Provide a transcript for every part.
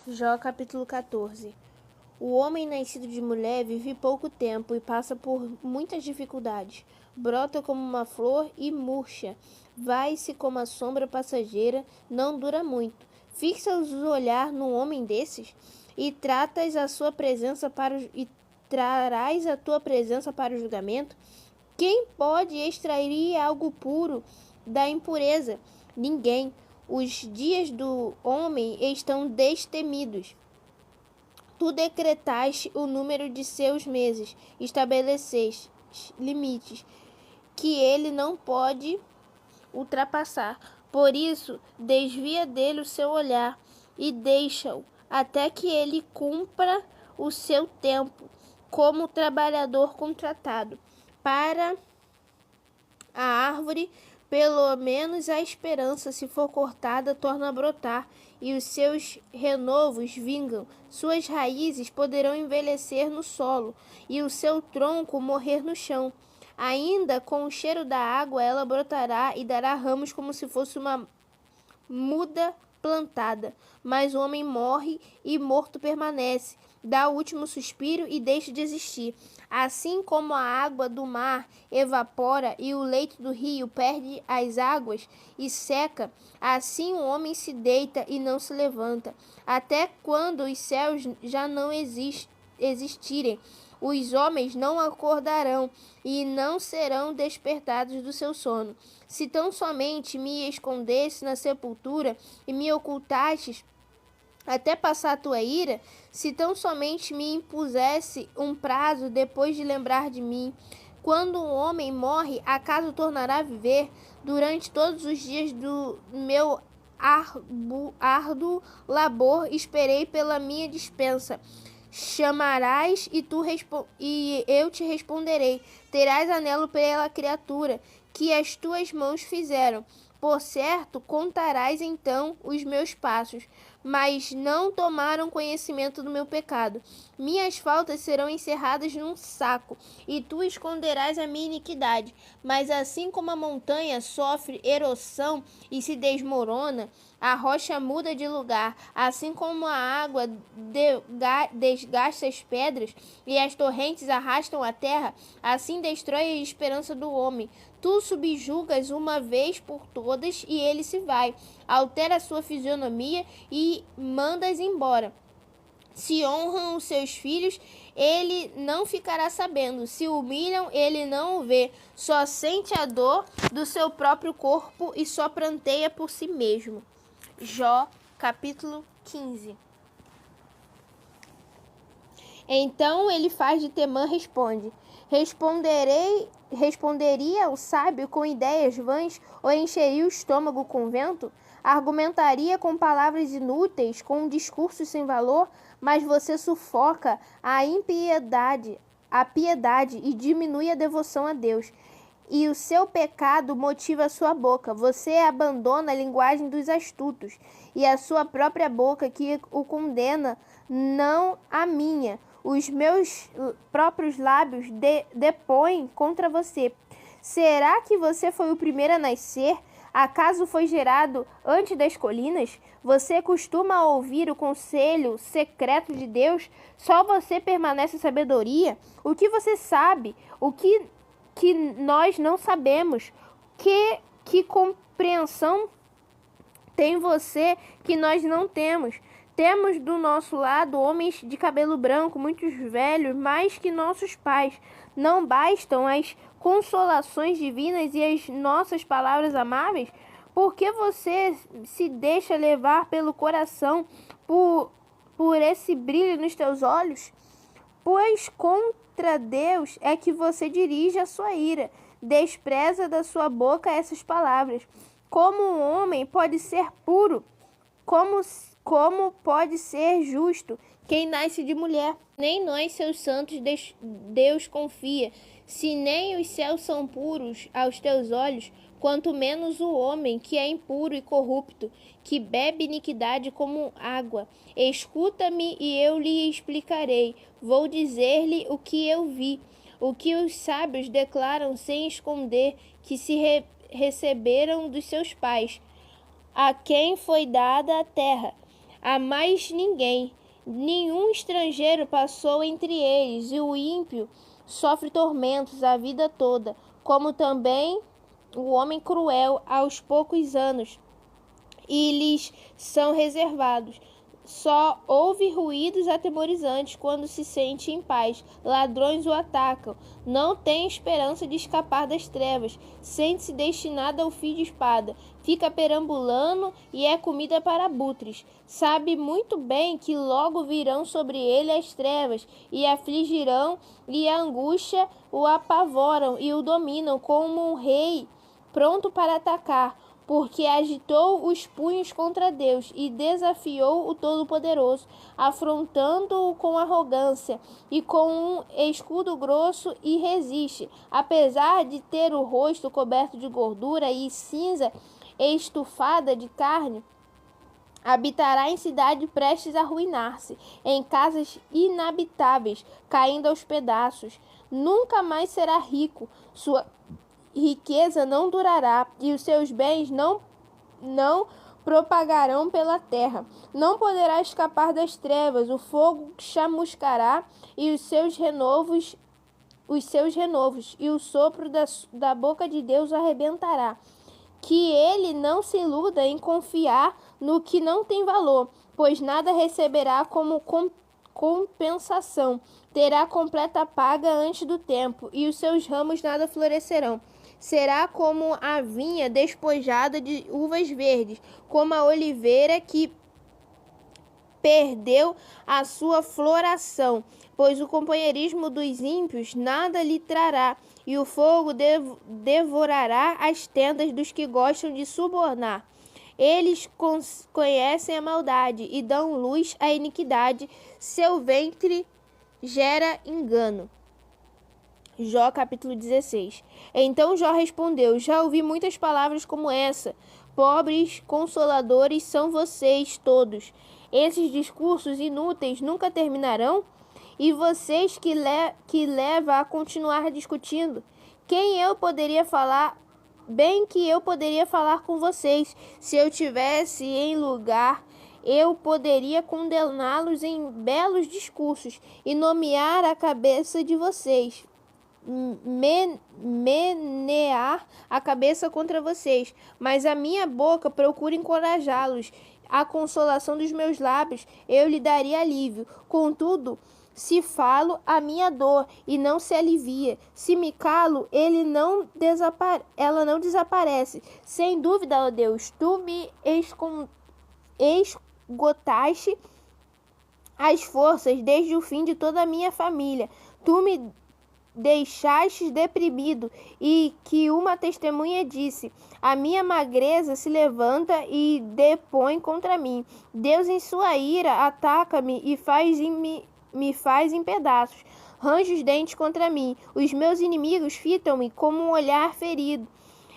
Jó capítulo 14. O homem nascido de mulher vive pouco tempo e passa por muitas dificuldades. Brota como uma flor e murcha. Vai-se como a sombra passageira, não dura muito. Fixa os olhar no homem desses e tratas a sua presença e trarás a tua presença para o julgamento. Quem pode extrair algo puro da impureza? Ninguém. Os dias do homem estão destemidos. Tu decretaste o número de seus meses, estabeleceste limites que ele não pode ultrapassar. Por isso, desvia dele o seu olhar e deixa-o até que ele cumpra o seu tempo como trabalhador contratado. Para a árvore, pelo menos a esperança, se for cortada, torna a brotar, e os seus renovos vingam. Suas raízes poderão envelhecer no solo, e o seu tronco morrer no chão. Ainda com o cheiro da água, ela brotará e dará ramos como se fosse uma muda plantada. Mas o homem morre e morto permanece. Dá o último suspiro e deixa de existir. Assim como a água do mar evapora e o leito do rio perde as águas e seca, assim o homem se deita e não se levanta, até quando os céus já não existirem. Os homens não acordarão e não serão despertados do seu sono. Se tão somente me escondesse na sepultura e me ocultastes até passar a tua ira, se tão somente me impusesse um prazo depois de lembrar de mim. Quando um homem morre, acaso tornará a viver? Durante todos os dias do meu árduo labor esperei pela minha dispensa. Chamarás e eu te responderei. Terás anelo pela criatura que as tuas mãos fizeram. Por certo, contarás então os meus passos, mas não tomaram conhecimento do meu pecado. Minhas faltas serão encerradas num saco, e tu esconderás a minha iniquidade. Mas assim como a montanha sofre erosão e se desmorona, a rocha muda de lugar, assim como a água desgasta as pedras e as torrentes arrastam a terra, assim destrói a esperança do homem. Tu subjugas uma vez por todas e ele se vai. Altera a sua fisionomia e mandas embora. Se honram os seus filhos, ele não ficará sabendo. Se humilham, ele não o vê. Só sente a dor do seu próprio corpo e só pranteia por si mesmo. Jó, capítulo 15. Então ele faz de Temã responde: Responderia o sábio com ideias vãs ou encheria o estômago com vento? Argumentaria com palavras inúteis, com um discurso sem valor, mas você sufoca a piedade e diminui a devoção a Deus. E o seu pecado motiva a sua boca. Você abandona a linguagem dos astutos, e a sua própria boca que o condena, não a minha. Os meus próprios lábios depõem contra você. Será que você foi o primeiro a nascer? Acaso foi gerado antes das colinas? Você costuma ouvir o conselho secreto de Deus? Só você permanece sabedoria? O que você sabe? O que nós não sabemos? Que compreensão tem você que nós não temos? Temos do nosso lado homens de cabelo branco, muitos velhos, mais que nossos pais. Não bastam as consolações divinas e as nossas palavras amáveis? Por que você se deixa levar pelo coração, por esse brilho nos teus olhos? Pois contra Deus é que você dirige a sua ira. Despreza da sua boca essas palavras. Como um homem pode ser puro? Como pode ser justo quem nasce de mulher? Nem nós, seus santos, Deus confia. Se nem os céus são puros aos teus olhos, quanto menos o homem que é impuro e corrupto, que bebe iniquidade como água. Escuta-me e eu lhe explicarei. Vou dizer-lhe o que eu vi, o que os sábios declaram sem esconder, que se receberam dos seus pais. A quem foi dada a terra, a mais ninguém. Nenhum estrangeiro passou entre eles, e o ímpio sofre tormentos a vida toda, como também o homem cruel aos poucos anos, e lhes são reservados. Só ouve ruídos atemorizantes quando se sente em paz. Ladrões o atacam. Não tem esperança de escapar das trevas. Sente-se destinado ao fio de espada. Fica perambulando e é comida para abutres. Sabe muito bem que logo virão sobre ele as trevas e afligirão, e a angústia o apavoram e o dominam como um rei pronto para atacar, porque agitou os punhos contra Deus e desafiou o Todo-Poderoso, afrontando-o com arrogância e com um escudo grosso, e resiste. Apesar de ter o rosto coberto de gordura e cinza estufada de carne, habitará em cidade prestes a arruinar-se, em casas inabitáveis, caindo aos pedaços. Nunca mais será rico, sua riqueza não durará, e os seus bens não propagarão pela terra. Não poderá escapar das trevas, o fogo chamuscará e os seus renovos, e o sopro da boca de Deus arrebentará. Que ele não se iluda em confiar no que não tem valor, pois nada receberá como compensação. Terá completa paga antes do tempo, e os seus ramos nada florescerão. Será como a vinha despojada de uvas verdes, como a oliveira que perdeu a sua floração, pois o companheirismo dos ímpios nada lhe trará, e o fogo devorará as tendas dos que gostam de subornar. Eles conhecem a maldade e dão luz à iniquidade, seu ventre gera engano. Jó capítulo 16. Então Jó respondeu: já ouvi muitas palavras como essa. Pobres consoladores são vocês todos. Esses discursos inúteis nunca terminarão? E vocês que leva a continuar discutindo? Quem eu poderia falar? Bem que eu poderia falar com vocês. Se eu tivesse em lugar, eu poderia condená-los em belos discursos e nomear a cabeça de vocês. Menear a cabeça contra vocês, mas a minha boca procura encorajá-los. A consolação dos meus lábios eu lhe daria alívio. Contudo, se falo, a minha dor e não se alivia. Se me calo, ela não desaparece. Sem dúvida, ó Deus, tu me esgotaste as forças desde o fim de toda a minha família. Tu me deixaste deprimido, e que uma testemunha disse: a minha magreza se levanta e depõe contra mim. Deus em sua ira ataca-me e me faz em pedaços. Range os dentes contra mim. Os meus inimigos fitam-me como um olhar ferido.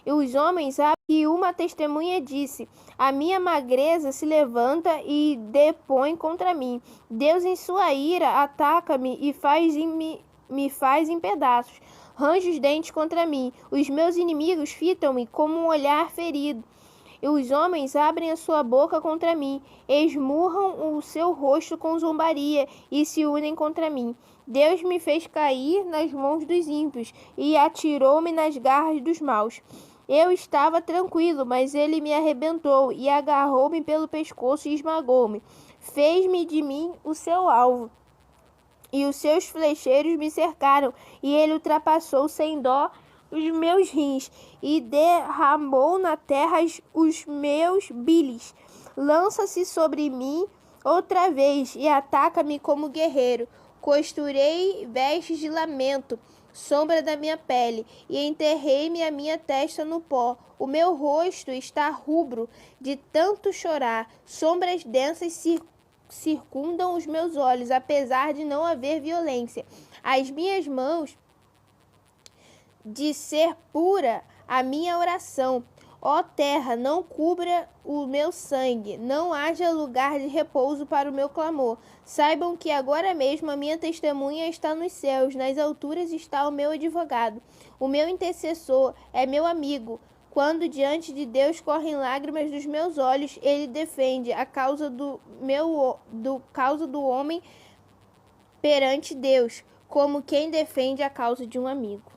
E os homens e uma testemunha disse: a minha magreza se levanta e depõe contra mim. Deus em sua ira ataca-me e me faz em pedaços. Range os dentes contra mim. Os meus inimigos fitam-me como um olhar ferido. E os homens abrem a sua boca contra mim, esmurram o seu rosto com zombaria e se unem contra mim. Deus me fez cair nas mãos dos ímpios e atirou-me nas garras dos maus. Eu estava tranquilo, mas ele me arrebentou e agarrou-me pelo pescoço e esmagou-me. Fez-me de mim o seu alvo. E os seus flecheiros me cercaram, e ele ultrapassou sem dó os meus rins, e derramou na terra os meus bilis. Lança-se sobre mim outra vez, e ataca-me como guerreiro. Costurei vestes de lamento, sombra da minha pele, e enterrei-me a minha testa no pó. O meu rosto está rubro de tanto chorar, sombras densas circundam os meus olhos, apesar de não haver violência. As minhas mãos de ser pura a minha oração. Ó terra, não cubra o meu sangue, não haja lugar de repouso para o meu clamor. Saibam que agora mesmo a minha testemunha está nos céus, nas alturas está o meu advogado. O meu intercessor é meu amigo. Quando diante de Deus correm lágrimas dos meus olhos, ele defende a causa causa do homem perante Deus, como quem defende a causa de um amigo.